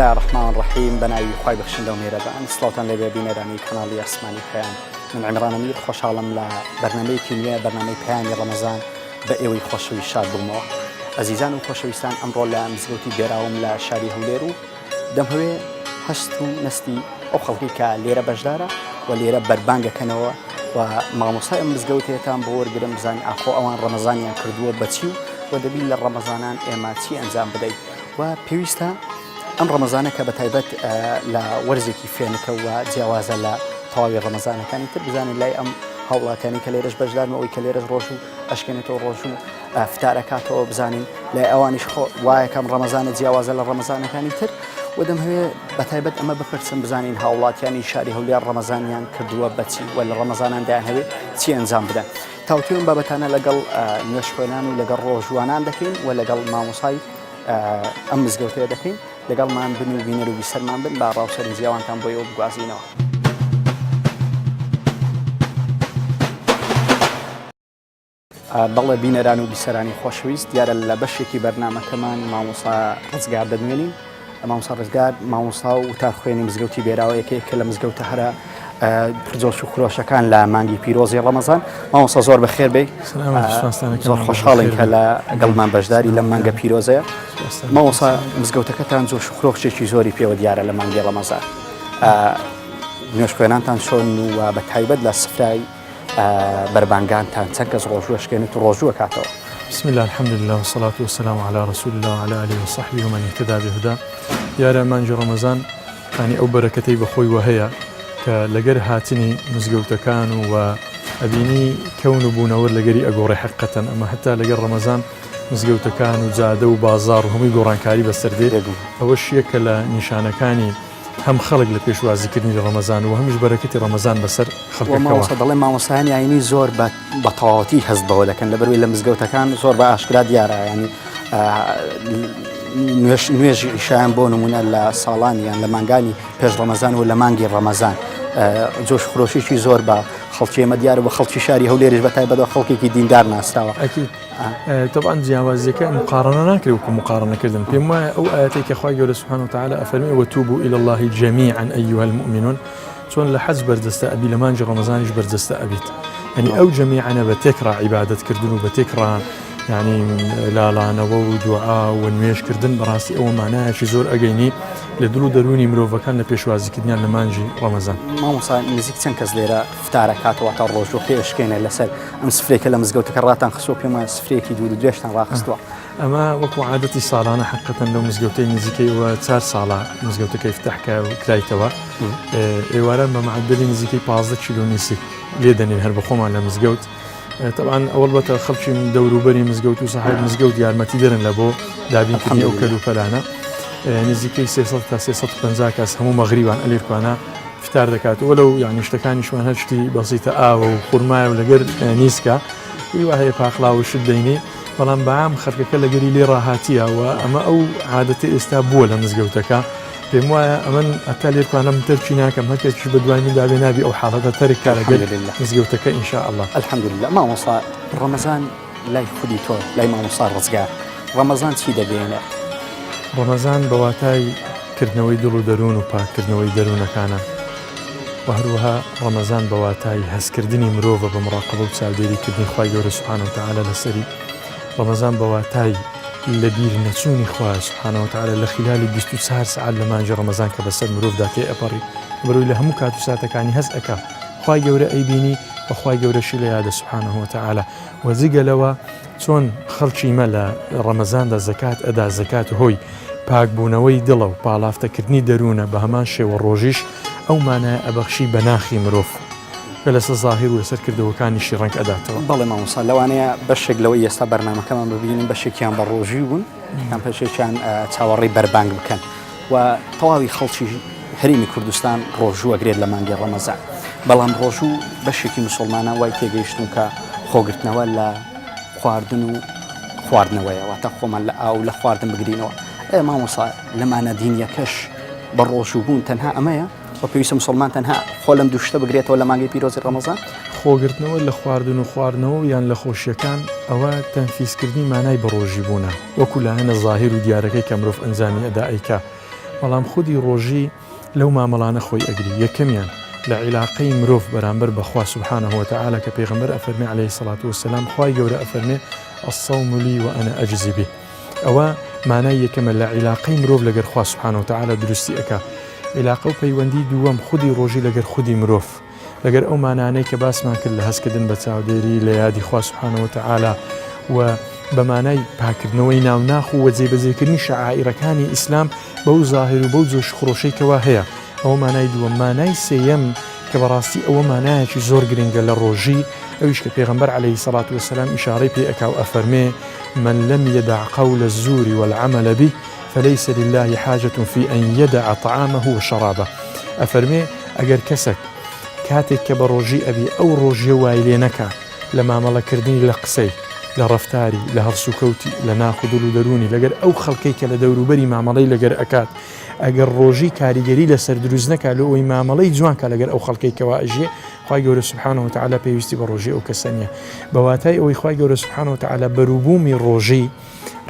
الله الرحمن الرحيم بناوي خوای بخشن لو مهربان سڵاوتان لێ بێ بینەرانی کەناڵی ئاسمانی پەیام من عیمران ئەمیر خۆشحاڵم لە بەرنامەیەکی نوێ بەرنامەی پەیامی ڕەمەزان بە ئێوەی خۆشەوی شاد بوومەوە. ئەزیزان و خۆشەویستان ئەمڕۆ لە مزگەوتی بێراوم لە شاری هەولێر و دەمهەوێ هەست و نستی ئەو خەڵکی کە لێرە بەشدارە و لێرە بەربانگەکەنەوە و مامۆستای ئەم مزگەوتێتان بۆ وەرگرم بزانین ئاخۆ ئەوان ڕەمەزانیان کردووە بەچی و دەبین لە ڕەمەزانان ئێمە چی ئەنجام بدەین و پێویستە ئەم ڕەمەزانە کە بەتایبەت لە وەرزێکی فێنەکە و جیاوازە لە تەواوی ڕەمەزانەکانی تر بزانین لای ئەم هەوڵاتانی کە لێرەش بەشدارمەوەی کە لێرەش ڕۆژ و ئەشکێنێتەوە ڕۆژ و فتارەکاتەوە بزانین لای ئەوانیش وایە کەم ڕەمەزانە جیاوازە لە ڕەمەزانەکانی تر و دەمهەوێ بەتایبەت ئەمە بپرسم بزانین هاوڵاتیانی شاری هەولێر ڕەمەزانیان کردووە بەچی و لە ڕەمەزاناندایان هەوێ چی ئەنجام بدەن. تاوتوێن بابەتانە لەگەڵ نوێش خوێنان و لەگەڵ ڕۆژوانان دەکەین و لەگەڵ مامۆسای ئەم مزگەوتەیە دەکەین لەگەڵمان بن و بینەر و بیسەرمان بن با ڕاوسەرنجیاوانتان بۆ ئێوە بگوازینەوە. بەڵێ بینەران و بیسەرانی خۆشەویست دیارە لە بەشێکی بەرنامەکەمان مامۆسا ڕزگار دەدوێنین. مامۆسا ڕزگار مامۆسا و وتارخوێنی مزگەوتی بێراوە یەکێک لە مزگەوتە هەرە پرجۆش و خرۆشەکان لە مانگی پیرۆزی ڕەمەزان. مامۆسا زۆر بەخێر بێ زۆر خۆشحاڵین کە لە گەڵمان بەشداری لە مانگە پیرۆزەیە. مامۆسا مزگەوتەکەتان جۆش و خرۆشێکی زۆری پێوە دیارە لە مانگی ڕەمەزان. نوێش خوێنانتان چۆن و بە تایبەت لە سفرای بربانگانتان چەند کەس ڕۆژوو ئەشکێنێت و ڕۆژوو ئەکاتەوە. بسم الله الحمد لله والصلاة والسلام على رسول الله وعلى آله وصحبه ومن اهتدى بهداه. يارا مانجی ڕەمەزان ینی ئەو بەرەکەتەی بەخۆی وهەیە کە لەگەر هاتنی مزگەوتەکان و ئەبینی کەون و بوونەوە لەگەری ئەگۆڕی حقەتەن ئەمە هەتا لەگەر ڕەمەزان مزگەوتەکان و جادە و بازار و هەمووی گۆڕانکاری بەسەردێت ئەوەش یەکە لە نیشانەکانی هەم خەڵک لە پێشوازیکردنی ڕەمەزان و هەمیش بەرەکەتی ڕەمەزان بەسەر خەڵکەکەوە. دەڵێ مامۆستایانی ئاینی زۆر بە تەواوەتی هەست بەوە دەکەن لەبەروەی لە مزگەوتەکان زۆر بە ئاشکرا دیارە ینی نوێژی ئیشایان بۆ نمونە لە ساڵانیان لە مانگانی پێش ڕەمەزان و لە مانگی ڕەمەزان جۆش خرۆشیی زۆر بە خەڵکی ئێمە دیارە بە خەڵکی شاری هەولێریش بەتایبەتەوە خەڵکێکی دیندار ناسراوە. طبعا جیاوازیەکە مقارنە ناکرێت وەکو مقارنەکردن پێم وایە ئەو ئاەتەی کە خوای گەورە سوبحانه وتعالى ئەفەرمێ وتوبوا إلى الله جميعا أيها المؤمنون چۆن لە حەج بەردەستە ئەبی لە مانگی ڕەمەزانیش بەردەستە ئەبیت ینی ئەو جەمیعانە بە تێکرا عیبادەتکردن و بە تێکرا ینی لاڵانەوە و دوعا و نوێژکردن بەڕاستی ئەوە مانایەکی زۆر ئەگەینی لە دڵ و دەرونی مرۆڤەکان لە پێشوازیکردنیان لە مانگی ڕەمەزان. مامۆستا نزیک چەند کەس لێرە فتارەکاتەوە تا ڕۆژوە پێشکێنە لەسەر ئەم سفرێکە لە مزگەوتەکە ڕاتان خستووە پێم وایە سفرێکی دوور و درێژتان ڕاخستووە. ئەمە وەکو عادەتی ساڵانە حقیقەتەن لەو مزگەوتەی نزیکەیەوە 4 ساڵە مزگەوتەکەی فتحکە و کرایتەوە ئێوارە بە معدلی نزیکەی 15 کیلۆ نیسک لێ دەنێن هەر بە خۆمان لە مزگەوت. طبعا ئەوەڵ بەتە خەڵکی دەوروبەری مزگەوت و ساحب مزگەوت یارمەتی دەرن لە بۆ دابینکردنی ئەو کەلوپەلانە نزیکەی 300 تا 350 کەس هەموو مەغریبان ئەلێرکوانە فتار دەکات وەلەو یانی شتەکانیشمان هەر شتی بەسیتە ئاوە و خوورمایە و لەگەر نیسکە وی هەیە پاخڵاو و شت دەینێ بەڵام بەعام خەرکەکە لەگەری لێ ڕاهاتیەوە ئەمە ئەو عادەتی ئێستا بووە لە مزگەوتەکە پێم وایە ئەمەن ئەتا لێرکوانم تەرچی ناکەم هەرکەسیش بە دوای منداوێ نابی ئەو حاڵەتە تەرک کارەگەر مزگەوتەکە ئینشاء الله. الحەمدولله. مامۆستا ڕەمەزان لای خودی تۆ لای مامۆستا ڕزگار ڕەمەزان چی دەبێنێ؟ ڕەمەزان بە واتای کردنەوەی دڵ و دەروون و پاکردنەوەی دەروونەکانە و هەروەها ڕەمەزان بە واتای هەستکردنی مرۆڤە بە مراقبە و چاودێریکردنی خوای گەورە سوبحانه وتعالى لەسەری ڕەمەزان بە واتای لە بیر نەچوونی خوای سوبحانه وتعالى لە خلالی 24 ساعت لە مانگی ڕەمەزان کە بەسەر مرۆڤدا تێ ئەپەڕی بەروی لە هەموو کات و ساتەکانی هەست ئەکا خوای گەورە ئەیبینی بە خوای گەورەشی لە یادە سوبحانه وتعالى و جگەلەوە چۆن خەڵکی مە لە ڕەمەزاندا زەکات ئەدا زەکات هۆی پاکبوونەوەی دڵە و پاڵافتەکردنی دەروونە بە هەمان شێوە ڕۆژیش ئەو مانایە ئەبەخشی بە ناخی مرۆڤ کە لەسەر زاهیر و لەسەر کردەوەکانیشی ڕەنگ ئەداتەوە. بەڵێ مامۆستا لەوانەیە بەشێک لەوەی ئێستا بەرنامەکەمان ببینین بەشێکیان بە ڕۆژی بوون یان پێشێکیان چاوەڕێی بەربانگ بکەن و تەواوی خەڵکی هەرێمی کوردستان ڕۆژوو ئەگرێت لە مانگی ڕەمەزان بەڵام ڕۆژوو بەشێکی مسلمانان وای تێگەیشتون کە خۆگرتنەوە لە خواردن و خواردنەوەیە واتە خۆمان لە ئاو لە خواردن بگرینەوە. مامۆستا لەمانە دینیەکەش بە ڕۆژوو بوون تەنها ئەمەیە و پێویستە مسلمان تەنها خۆ لەم دوو شتە بگرێتەوە لە مانگی پیرۆزی ڕەمەزان؟ خۆگرتنەوە لە خواردن و خواردنەوە یان لە خۆشیەکان ئەوە تەنفیسکردنی مانای بە ڕۆژی بوونە وەکو لایەنە زاهیر و دیارەکەی کە مرۆڤ ئەنجامی ئەدا ئەیکا بەڵام خودی ڕۆژی لەو مامەڵانە خۆی ئەگری یەکەمیان لە عیلاقەی مرۆڤ بەرامبەر بەخوا سبحانه وتعالى کە پێغەمبەر ئەفەرمێ عليه الصلاة والسلام خوای گەورە ئەفەرمێ الصوم لي وأنا أجزي به ئەوە مانای یەکەمە لە عیلاقەی مرۆڤ لەگەر خوا سبحانه وتعالى دروستی ئەکا عیلاقە و پەیوەندی دووەم خودی ڕۆژی لەگەر خودی مرۆڤ لەگەر ئەو مانانەی کە باسمان کرد لە هەستکردن بە چاودێری لە یادی خوا سبحانه وتعالى و بەمانای پاکردنەوەی ناوناخ و وەجێبەجێکردنی شەعائیرەکانی ئیسلام بەو زاهر و بەو جۆش خڕۆشەیەکەوە هەیە ئەوە مانای دووەم مانای سێیەم کە بەڕاستی ئەوە مانایەکی زۆر گرنگە لە ڕۆژی ئەویش کە پێغەمبەر عليه الصلاة والسلام ئیشارەی پێ ئەکا و ئەفەرمێ من لم يدع قول الزور والعمل به فليس لله حاجة في أن يدع طعامه وشرابه ئەفەرمێ ئەگەر کەسێک کاتێک کە بە ڕۆژی ئەبی ئەو ڕۆژیە وای لێ نەکا لە مامەڵەکردنی لە قسەی لە ڕەفتاری لە هەڵسوکەوتی لە ناخودڵ و دەرونی لەگەر ئەو خەڵکەی کە لە دەوروبەری مامەڵەی لەگەر ئەکات ئەگەر ڕۆژی کاریگەری لەسەر دروست نەکا لە ئەوی مامەڵەی جوانکە لەگەر ئەو خەڵکەی کەوا ئەژێ خوای گەورە سبحانه وتعالى پێویستی بە ڕۆژی ئەو کەسە نییە بەواتای ئەوەی خوای گەورە سبحانه وتعالى بەروبوومی ڕۆژی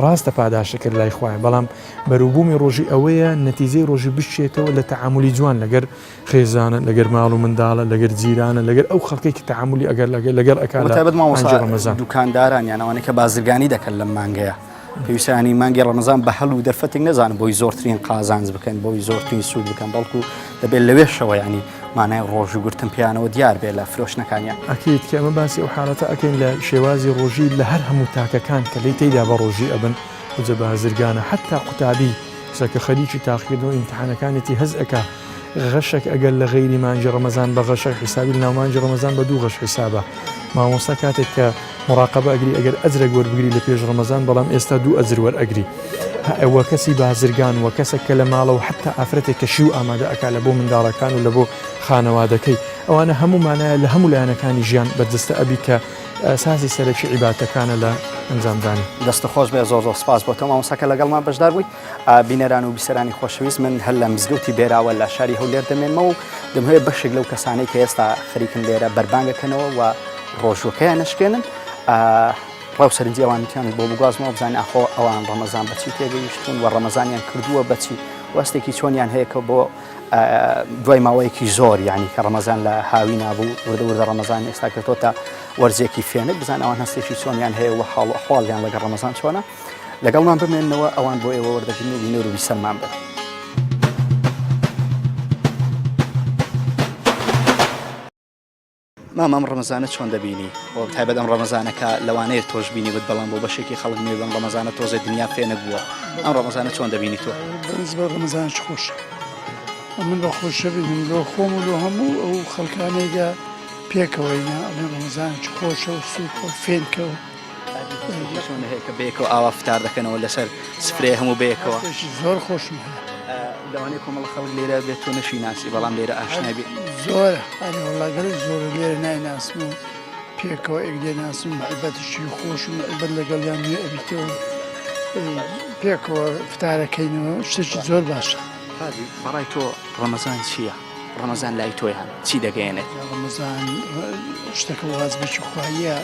ڕاستە پاداشەکرد لای خوایە بەڵام بەروبوومی ڕۆژی ئەوەیە نەتیجەی ڕۆژی بشێتەوە لە تەعاملی جوان لەگەر خێزانە لەگەر ماڵ و منداڵە لەگەر جیرانە لەگەر ئەو خەڵکی کە تەعاملی ئەگەر لەگەر ئەکا دوکانداران یان ئەوانەی کە بازرگانی دەکەن لەم مانگەیە پێویستانی مانگی ڕەمەزان بە هەڵ و دەرفەتێک نەزانن بۆی زۆرترین قازانج بکەن بۆی زۆرترین سوود بکەن بەڵکو دەبێت لەوێشەوە ینی مانای ڕۆژ و گرتن پیانەوە دیار بێت لە فرۆشنەکانیان ئەکیت کە ئەمە باسی ئەو حالەتە ئەکەین لە شێوازی ڕۆژی لە هەر هەموو تاکەکان کە لی تێیدا بە ڕۆژی ئەبن وجە بازرگانە حتا قوتابی سەکە خەریکی تاقیکردنەوە ئیمتحانەکانێتی هەز ئەکا غەشێک ئەگەر لە غەیری مانجی ڕەمەزان بە غەشێک حسابی لە ناومانجی ڕەمەزان بە دوو غەش حسابە مامۆستا کاتێک کە مراقبە ئەگری ئەگەر ئەجرێک وەربگری لە پێش ڕەمەزان بەڵام ئێستا دوو ئەجر وەرئەگری ئەوە کەسی بازرگان وە کەسێک کە لە ماڵەوە حتا ئافرەتێک کە شیو ئامادە ئەکا لە بۆ منداڵەکان و لە بۆ خانەوادەکەی ئەوانە هەمومانایە لە هەموو لایەنەکانی ژیان بەدەستە ئەبی کە ئەساسی سەرەکی عیباتەکانە لە ئەنجامدانی دەستە خۆش بێ زۆر سپاس بۆ تۆ مامۆستاکە لەگەڵمان بەشدار بوویت بینەران و بیسەرانی خۆشەویست من هەر لە مزگەوتی بێراوە لە شاری هەولێر دەمێنمەوە و دەمهوێت بەشێک لەو کەسانەی کە ئێستا خەریکن لێرە بەربانگەکەنەوە و ڕۆژوەکەیان نەشکێنن ڕاو سەرنجی ئەوانیان بۆ بگوازمەوە بزانین ئاخۆ ئەوان ڕەمەزان بەچی تێگەیشتون و ڕەمەزانیان کردووە بەچی وەستێکی چۆنیان هەیە کە بۆ دوای ماوەیەکی زۆر یعنی کە ڕەمەزان لە هاوی نابوو وردە ڕەمەزان ئێستا کردۆتە وەرزێکی فێنک بزان ئەوان هەستێکی چۆنیان هەیە و حاڵ ئەحواڵیان لەگەڵ ڕەمەزان چۆنە لەگەڵمان بمێننەوە ئەوان بۆ ئێوە وەردەگرن و بینەر و بیسەرمان بن. مام ڕەمەزانە چۆن دەبینی بۆ تایبەت ئەم ڕەمەزانەکە لەوانەیە تۆش بینی بت بەڵام بۆ بەشێکی خەڵک نوێ بەم ڕەمەزانە تۆزە دنیا فێنک بووە ئەم ڕەمەزانە چۆن دەبینی تۆ؟ بەنسبە ڕەمەزان خۆشە من بە خۆشە بینم لۆ خۆم و لۆ هەموو ئەو خەڵکانێکە پێکەوەینا ئەمە ڕەمەزان خۆشە و سووکە و فێنکەوە چۆن هەیە کە بەیەکەوە ئاوا فتار دەکەنەوە لەسەر سفرێ هەموو بەیەکەوە زۆر خۆشم هەیە لەوانەیە کۆمەڵ خەڵک لێرە بێت تۆ نەشی ناسی بەڵام لێرە ئاشنای بێت زۆرە وەڵاگەر زۆر لێرە نایناسم و پێکەوە ئەگدێ ناسم محبەتشی خۆش و محبەت لەگەڵیان نوێ ئەبیتەوە پێکەوە فتارەکەینەوە شتێکی زۆر باشە. بەڕای تۆ ڕەمەزان چییە؟ ڕەمەزان لای تۆیان چی دەگەیەنێت؟ ڕەمەزان شتەکە وازبێکی خواییە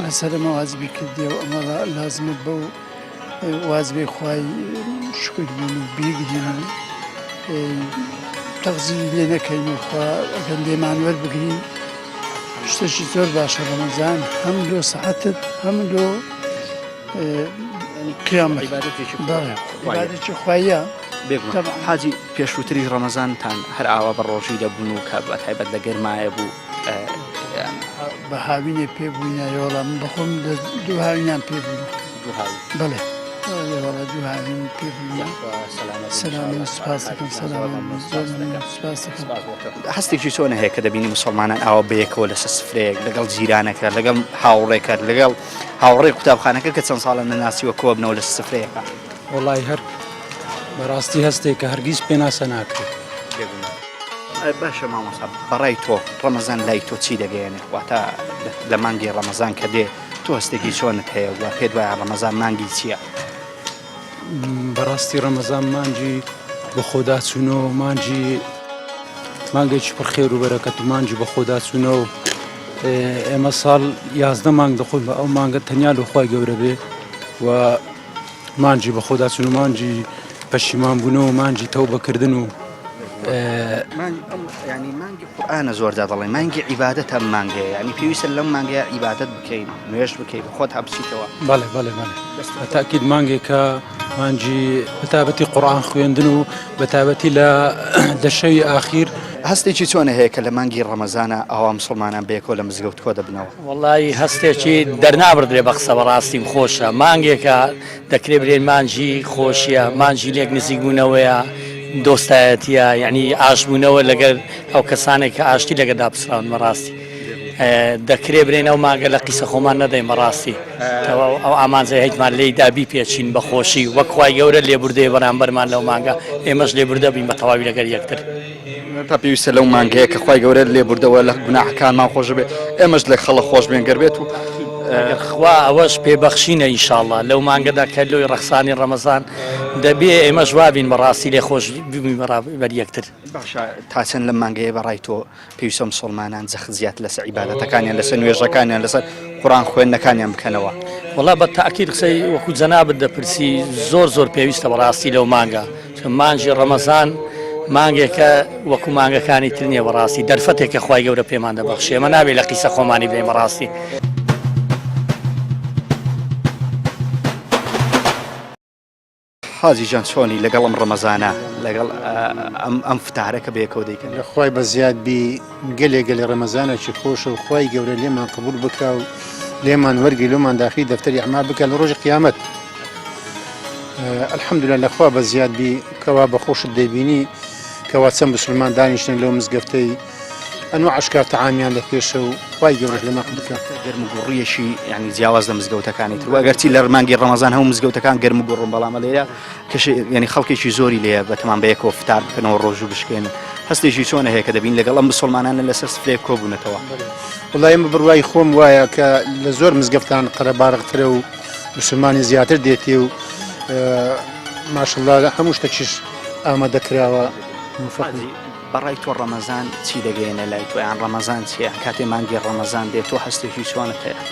لەسەرمە وازبی کردێ و ئەمە لازمت بە و وازبێ خوای شکردبوون و بیگرین و تەغزیری لێ نەکەین و خوا ئەگەر لێمان وەربگرین شتێکی زۆر باشە ڕەمەزان هەم لۆ سەعەتت هەم لۆ قیامەت عیبادەتێکی خواییە. حاجی پێشووتری ڕەمەزانتان هەر ئاوا بە ڕۆژی دەبوون و کە بە تایبەت لە گەرمایە بوو بە هاوینێ پێبووینە وەڵام بەخۆم دوو هاوینان پێبوون بڵێ دوو هاوین پێبووینە سەلامی سوپاس دەکەم سوپاس دەکەم. هەستێکی چۆنە هەیە کە دەبینی موسڵمانان ئاوا بەیەکەوە لەسەر سفرەیەک لەگەڵ جیرانەکە لەگەڵ هاوڕێکە لەگەڵ هاوڕێی قوتابخانەکە کە چەند ساڵە نەناسیوە کۆ بنەوە لە سفرەیەەکە وڵی هەر بەڕاستی هەستێک کە هەرگیز پێناسە ناکرێت. باشە مامۆستا بەڕای تۆ ڕەمەزان لای تۆ چی دەگەیەنێت واتە لە مانگی ڕەمەزان کە دێ تۆ هەستێکی چۆنت هەیە و پێت وایە ڕەمەزان مانگی چییە؟ بەڕاستی ڕەمەزان مانجی بە خۆداچوونەوە مانگێکی پڕ خێر و بەرەکەت و مانجی بە خۆداچوونەوە ئێمە ساڵ 11 مانگ دەخۆین بە ئەو مانگە تەنیا لە خوای گەورە بێ و مانجی بە خۆداچوون و مانجی پەشیمان بوونەوە مانجی تەوبەکردن و ینی مانگی قورآانە زۆردا دەڵێ مانگی عیبادەت هەم مانگەیە ینی پێویستە لەم مانگەیە عیبادەت بکەین نوێژ بکەیت خۆت هەبچیتەوە بەڵێ بەڵێ بەڵێ بەتاکید مانگێکە مانجی بەتابەتی قورآن خوێندن و بەتابەتی لە شەوی ئاخیر هەستێکی چۆنە هەیە کە لە مانگی ڕەمەزانە ئەوا مسلمانان بێکۆ لە مزگەوت کۆ دەبنەوە وڵی هەستێکی دەرنابردرێ بە قسە بەڕاستیم خۆشە مانگێکە دەکرێت برێن مانجی خۆشیە مانجی لێک نزیک بوونەوەیە دۆستایەتە یعنی ئاشبوونەوە لەگەر ئەو کەسانێک کە ئاشتی لەگەدا پسراون مەڕاستی دەکرێ برێنەوە ماگە لە قیسە خۆمان نەدەین مەڕاستی ئەو ئامانزای هیچمان لێی دابی پێچین بەخۆشی وەکخوای گەورە لێبوردێ بەرامبەرمان لەو مانگە ئێمەش لێبوردە بین بە تەواوی لەگەر یەکتر تا پێویستە لەو مانگەیە کە خی گەورە لێبوردەوە لە گوناحەکانمان خۆش بێ ئێمەش لە خەڵە خۆش بێن گەربێت و خوا ئەوەش پێبەخشینە ئینشاءڵڵا لەو مانگەدا کە لۆی ڕەخسانی ڕەمەزان دەبێ ئێمەش وابین بەڕاستی لێ خۆش بەر یەکتر باشە تا چەند لەم مانگەیە بەڕای تۆ پێویستە مسلمانان جەخت زیات لەسەر عیبادەتەکانیان لەسەر نوێژەکانیان لەسەر قورآن خوێندنەکانیان بکەنەوە وڵا بە تاکید قسەی وەکو جەنابەت دەپرسی زۆر پێویستە بەڕاستی لەو مانگە مانجی ڕەمەزان مانگێکە وەکو مانگەکانی تر نییە بەڕاستی دەرفەتێکە خی گەورە پێمان دەبەخشێ ئەمە نابێت لە قیسە خۆمانی بێ بەڕاستی حاجی جان چۆنی لەگەڵ ئەم ڕەمەزانە لەگەڵ ئەم فتارەکە بەیەکەوە دەیکەن خی بە زیادبی گەلێگەلی ڕەمەزانێکی خۆشە و خی گەورە لێمان قبول بکە و لێمان وەرگی لۆمان داخی دەفتەری ئەعمال بکە لە ڕۆژی قیامەت الحەمدولله لەخوا بە زیادبی کەوا بەخۆشت دەبینی کەوا چەند مسلمان دانیشتن لەو مزگەفتەی ئەنوە عشکار تەعامیان لە پێشە و خی گەورە لێمان بکە گەرم و گوڕیەشی ینی جیاواز لە مزگەوتەکانی تر ئەگەرچی لە مانگی ڕەمەزان هەموو مزگەوتەکان گەرم و گوڕم بەڵامە لێرە کەش ینی خەڵکێکی زۆری لێە بەتەمان بەیەکەوە فتار بکەنەوە ڕۆژ و بشکێن هەستێکی چۆنە هەیە کە دەبین لەگەڵ ئەم مسلمانانە لەسەر سفرێ کۆبوونەتەوە وڵای ئمە بڕوای خۆم وایە کە لە زۆر مزگەفتان قەرەبارەقترە و مسلمانی زیاتر دێتی و ماشەڵڵا هەموو شتێکیش ئامادەکراوە بەڕای تۆ ڕەمەزان چی دەگەێنە لای تۆ یان ڕەمەزان چیە کاتێ مانگی ڕەمەزان دێت تۆ هەستێکی چۆنت هەیە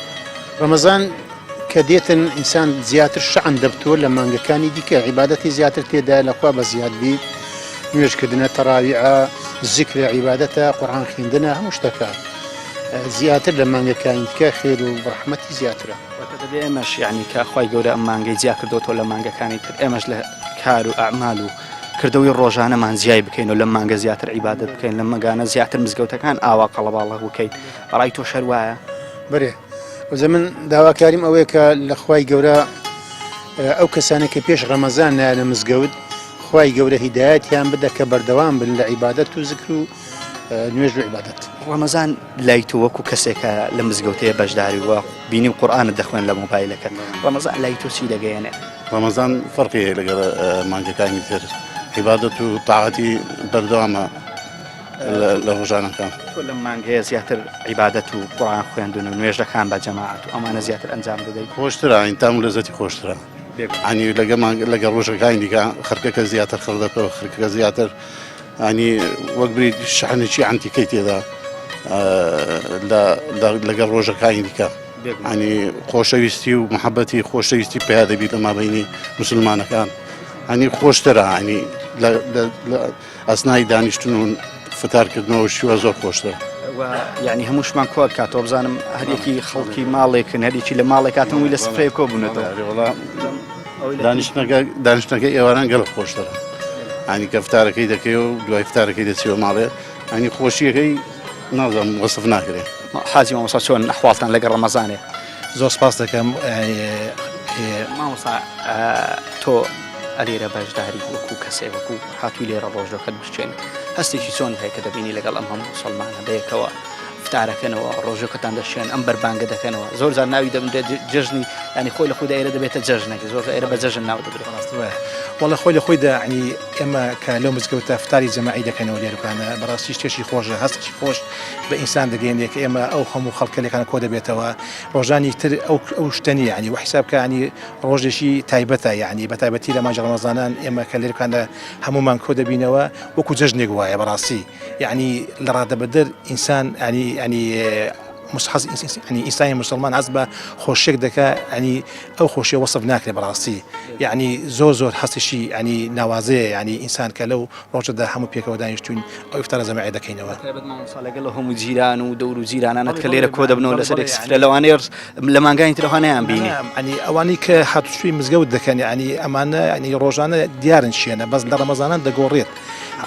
ڕەمەزان کە دێتن ئینسان زیاتر شعن دەبتۆ لە مانگەکانی دیکە عیبادەتی زیاتر تێدا لەخوا بە زیادبی نوێژکردنە تەراویعە ذیکرە عیبادەتە قورئان خوێندنە هەموو شتەکە زیاتر لە مانگەکانی دیکە خێر و ڕەحمەتی زیاترە دەبێ ئێمەش یعنی کە خی گەورە ئەم مانگەی جیا کردوتۆ لە مانگەکانی تر ئێمەش لە کار و ئەعمال و کردەوەی ڕۆژانەمان زیای بکەین و لەم مانگە زیاتر عیبادەت بکەین لە مەگانە زیاتر مزگەوتەکان ئاوا قەڵەباڵە بکەیت بەڕای تۆ شەر وایە بەێ وزە من داواکاریم ئەوەیە کە لە خوای گەورە ئەو کەسانێک کە پێش ڕەمەزان نایە لە مزگەوت خوای گەورە هیدایەتیان بدە کە بەردەوام بن لە عیبادەت و ذکر و نوێژ و عیبادەت ڕەمەزان لای تۆ وەکو کەسێکە لە مزگەوتەیە بەشداری وە بینی و قورئانت دەخوێن لە مۆبایلەکە ڕەمەزان لای تۆ چی دەگەیەنێ ڕەمەزان فەرقی هەیە لەگەڵ مانگەکانی تر عیبادەت و تاعەتی بەردەوامە لە ڕۆژانەکان تۆ لەم مانگەیە زیاتر عیبادەت و قورئان خوێندن و نوێژەکان بە جەماعەت و ئەمانە زیاتر ئەنجام دەدەیت خۆشترە ئینتام و لەزەتی خۆشترە ینی لەگەڵ ڕۆژەکانی دیکە خەرکەکە زیاتر خەڵدەکەەوە خەرکەکە زیاتر ینی وەک بری شحنێکی ئەنتیکەی تێدا لەگەڵ ڕۆژەکانی دیکە ینی خۆشەویستی و محەبەتی خۆشەویستی پیا دەبیت لە مابینی مسلمانەکان ینی خۆشترە ینی ئەسنای دانیشتن و فتارکردنەوە شیوە زۆر خۆشترە یعنی هەمووشمان کۆ کاتۆ بزانم هەرێکی خەڵکی ماڵێکن هەرێکی لە ماڵێکاتەوەی لە سفرەیە کۆبوونەتەوە دانیشتەکەی ئێواران گەڵ خۆشترە ینی کە فتارەکەی دەکەی و دوای فتارەکەی دەچیوە ماڵێ ینی خۆشیەکەی نازانم وەسف ناکرێت حاجی مامۆستا چۆن ئەحواڵتان لەگەڵ ڕەمەزانێ زۆر سپاس دەکەم مامۆستا تۆ ئەلێرە بەشداری وەکو کەسێ وەکو هاتووی لێرە ڕۆژەکەت بچێن هەستێکی چۆن هەیە کە دەبینی لەگەڵ ئەم هەموو مسلمانە بەیەکەوە فتارەکەنەوە ڕۆژەکەتان دەشێن ئەم بەربانگە دەکەنەوە زۆر جار ناوی دەبێت جژنی ینی خۆی لە خۆی ئێرە دەبێتە جژنێکی زۆر ئێرە بە جژن ناو دەبێت وڵە خۆی لە خۆیدا عنی ئێمە کە لەو مزگەوتە فتاری جەماعی دەکەنەوە لێرەکانە بەڕاستی شتێکی خۆشە هەستێکی خۆش بە ئینسان دەگەێنێت کە ئێمە ئەو هەموو خەڵکەلەکان کۆ دەبێتەوە ڕۆژانی تر ئەو شتنی عنی وحسابکە عنی ڕۆژێکی تایبەتە یعنی بە تایبەتی لە ماجە ڕەمەزانان ئێمە کە لێرەکانە هەمومان کۆ دەبینەوە وەکو جژنێک وایە بەڕاستی یعنی لە ڕادەبەدر ئینسان ینی يعني إنسان مسلمان عزبه خوشك دكا يعني أو خوشي وصف ناكل براسي يعني زور حسشي يعني نوازي يعني إنسان كلو روجد همو بيك ودانيشتون أو يفترض زماعي دكينوا. تابد ما وصل قال لهم جيران ودور جيران أنا أتكلم لك كود ابنه لسرك لو أنا لما قاين تروح أنا بيني يعني أوانيك حتشوي مزجود دكان يعني أمانة يعني روجانا ديارن شينا بس رمضان دقوريت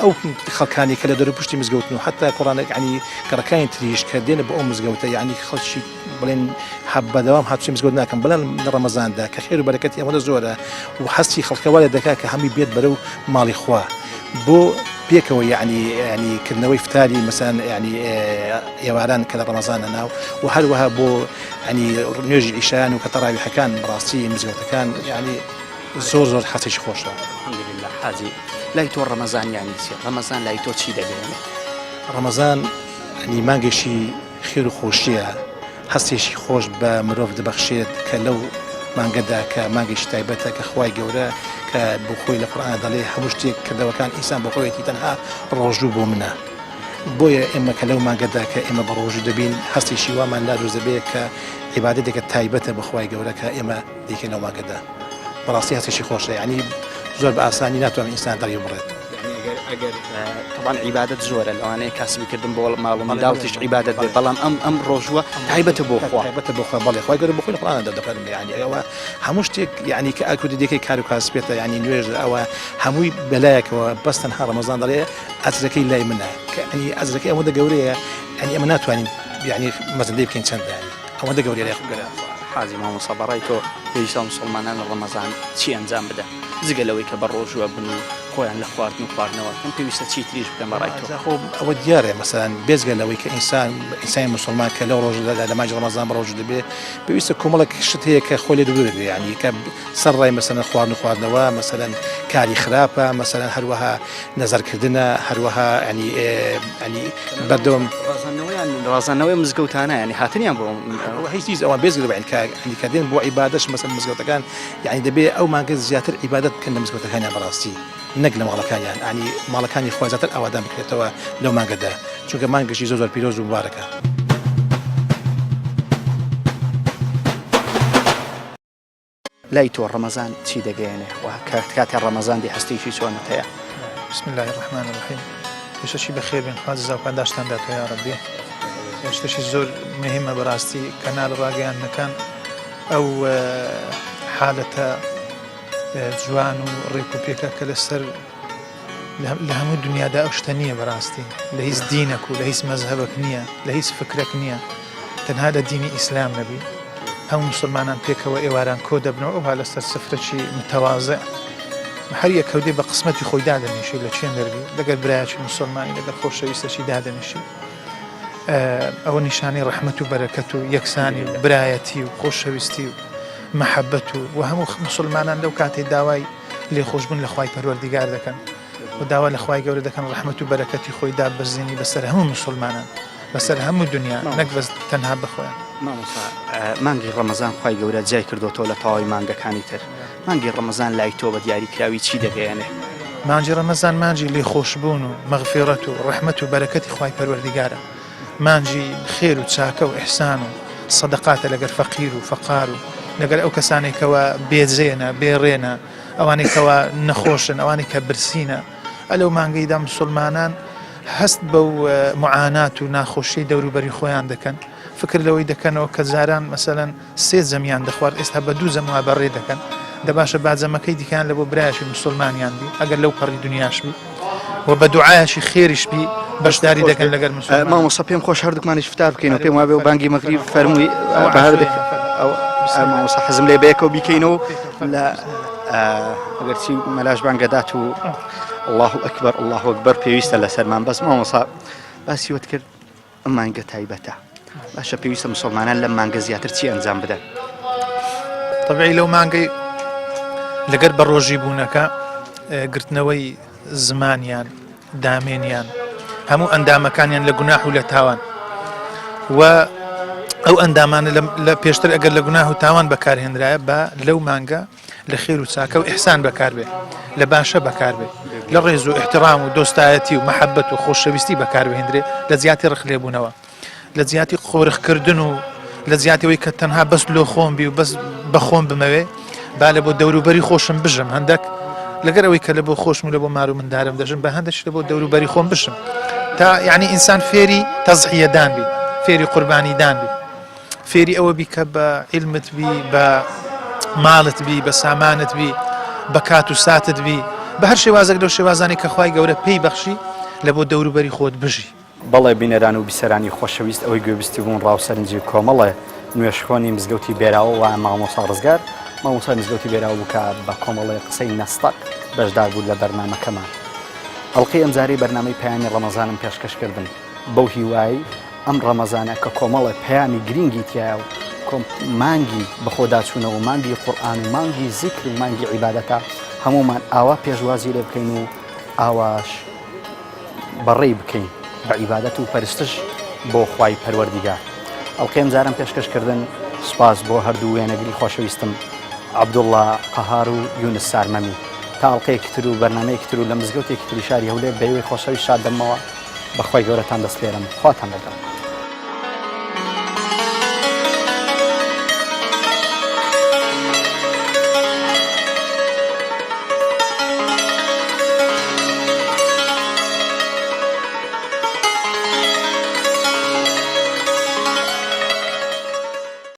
أو خلكاني كلا دور بوشتي مزجوتنو حتى قرآن يعني كركاين تريش كدين بأم مزجوته يعني خلشي بلين حب دوام حتشوي مزجودنا كم بلن رمضان ده كخير وبركة يوم الزورة وحسي خلك والد دكاك همي بيت برو مالي خوا بو بيكو يعني كنوي فتالي مثلا يعني يواران كلا رمضان أنا وهل وها بو يعني نيجي عشان وكتراوي حكان براسي مزجوته كان يعني زور حسيش خوشة. الحمد لله حازي لا يتور رمضان يعني رمضان لا يتور شيء دقيقة رمضان يعني ما قشي خير وخوشية حسي شي خوش بمروف دبخشيت كلو ما قدا كما قش تايبتها كخواي جورا كبخوي القرآن ضلي حمشتي كذا وكان إنسان بخويتي تنها رجوبه منه بويا إما كلو ما قدا كإما بروج دبين حسي شي وما لا رزبي كعبادتك تايبتها بخواي جورا كإما ديك لو ما قدا براسي حسي شي خوش يعني زور بأساني ناتو من إنسان داري مريض أجر طبعا عبادة زورة لو أنا كاسبي كردم بول مالهم داوتش عبادة بلام أم رجوة تعبة بوخوا بالي خوي يقولوا بخوي القرآن ده دخل يعني أو هموشتك يعني كأكود ديك كارو كاسبيته يعني نويج أو هموي بلاك وبس تنهار رمضان ضليه أزركي لا منها يعني أزركي أمود جورية يعني أمانات يعني مثلا ديب كين سند يعني أمود جورية يا أخو حازي ما مصبريتو يجسم مسلمان رمضان شيء أنزام بده زقلوي كبروج وابن خويا لخوارت نخوارنا وكم بيست شيء تريج بمرايته أخو أو دياره مثلا بيزقلوي كإنسان مسلمان كلو رجل لما جرى رمضان بروج دبي بيست كملك شتيه كخولي دبي يعني كسرّي مثلا خوارنا مثلا كاري خرافة مثلا هروها نظر كردنا هروها يعني بدهم رازنوي مزقوتانا يعني هاتني أبو هيجيز أو بيزقلوا يعني كدين بو عبادش مثلا مزقوت كان يعني دبي أو ما قز زيادة عبادة كنا مزقوت كان براسي نقل مالكان يعني مالكان يخوازات الأوادم بكتوا لو ما قدر شو كمان قشي زوج البيروز مباركة لا يتور رمضان شيء دقيقة وكاتي رمضان دي حستي شيء سوى نتايا. بسم الله الرحمن الرحيم. إيش شيء بخير بين خالد زوجان داشتن داتو يا ربي. إيش شيء زور مهمة براستي كنال راجع مكان أو حالة جوان وريكوبيكا كالسر لهم الدنيا دا أشتنية براستي لهيس دينك ولهيس مذهبك نية لهيس فكرك نية تنهادا ديني إسلام نبي هم مسلمان بيكا وإيواران كودا بنو وهذا سفرة شيء متواضع محرية كودي بقسمتي خوي دادا نشي لشين دربي لقى براياتي مسلماني لقى خوش يستشي دادا نشي أو نشاني رحمته وبركته يكساني برايتي وخوش ويستي محبته وهم مسلمان لو كانت داواي اللي خوش بن لخواي پروردگار دكان وداوا لخواي جوري دكان رحمته وبركته خوي داب بزيني بسر هم مسلمان بسر هم الدنيا نقبز تنها بخويا ما مصا مانجي رمضان خوي جوري جاي كردو تولا طاوي مانجا كانيتر مانجي رمضان لاي توبه دياري كراوي شي دغيانه مانجي رمضان مانجي اللي خوش بونو مغفرته ورحمته وبركته خوي پروردگار مانجي خير وتشاكه واحسان صدقات لقى فقير وفقار لقى او كساني كوا بيزينا بيرينا اواني كوا نخوشن اواني كبرسينا الو مانجي دا مسلمانان هست بو معاناه وناخوشي دوري بري خويان دكن فكر لو دكن او كزاران مثلا سي زميان دخوار استهب دو زموا بري دكن دباش بعد زمكي دي كان لبو براشي مسلمان ياندي اگر لو بري دنياش بي وبدعاش خيرش بي باش داري دكن لقى المسلمان ما مصابيم خوش هردك ماني شفتار بكينو بيم وابي وبانجي مغرب فرمي بهردك او ما مصح حزم لي بيكو بكينو لا اگر شي ملاش بانجداتو الله اكبر بيويست لسلمان بس ما مصاب بس يذكر اما انك تايبته باش بيويست مسلمان لما انك زياتر شي انزام بدا طبيعي لو ما انك لقد بروجي بونك قرتنوي زمانيان دامينيان همو اندامكانيان لجناح ولا تاوان و او اندامان لا بيشتر اگر لجناح وتاوان بكار هندرايا با لو مانجا لخير وساكه واحسان بكار به لباشا بكار به لرزو احترام ودوستايتي ومحبه وخوشويستي بكار به هندري لزياتي رخلي بونوا لە زیاتی خۆرخکردن و لە زیاتیەوەی کە تەنها بەس لۆ خۆم بی و بەس بە خۆم بمەوێ با لە بۆ دەوروبەری خۆشم بژم هەندێک لەگەر ئەوەی کە لە بۆ خۆشم لە بۆ مار و مندارم دەژم بە هەندێک لە بۆ دەوروبەری خۆم بشم تا یعنی ئینسان فێری تەزحیەدان بی فێری قوربانیدان بی فێری ئەوە بی کە بە عیلمت بی بە ماڵت بی بە سامانت بی بە کات و ساتت بی بە هەر شێوازێک لەو شێوازانی کە خوای گەورە پێی بەخشی لە بۆ دەوروبەری خۆت بژی. بەڵێ بینەران و بیسەرانی خۆشەویست ئەوەی گوێبیستی بوون ڕاوسەرنجی کۆمەڵێ نوێشخۆنی مزگەوتی بێراوە و مامۆسا ڕزگار مامۆسا مزگەوتی بێراوە بووکە بە کۆمەڵی قسەی نەستەق بەشدار بوو لە بەرنامەکەمان. ئەڵقەی ئەمجاری بەرنامەی پەیامی ڕەمەزانم پێشکەشکردن بەو هیوایی ئەم ڕەمەزانە کە کۆمەڵی پەیامی گرنگی تایە و مانگی بەخۆداچوونەوە مانگی قورئان و مانگی زیکر و مانگی عیبادەتە هەمومان ئاوا پێشوازی لێ بکەین و ئاواش بەڕێی بکەین بە عیبادەت و پەرستش بۆ خوای پەروەردیگار. ئەڵقەی ئەمجارم پێشکەشکردن سوپاس بۆ هەردوو وێنەگری خۆشەویستم عەبدوڵڵا قەهار و یونس سارمەمی تا ئەڵقەیەکی تر و بەرنامەیەکی تر و لە مزگەوتێکی تری شاری هەولێر بەیوەی خۆشەویست شاد دەمەوە بەخوای گەورەتان دەسپێرم خواتان لەگەڵ.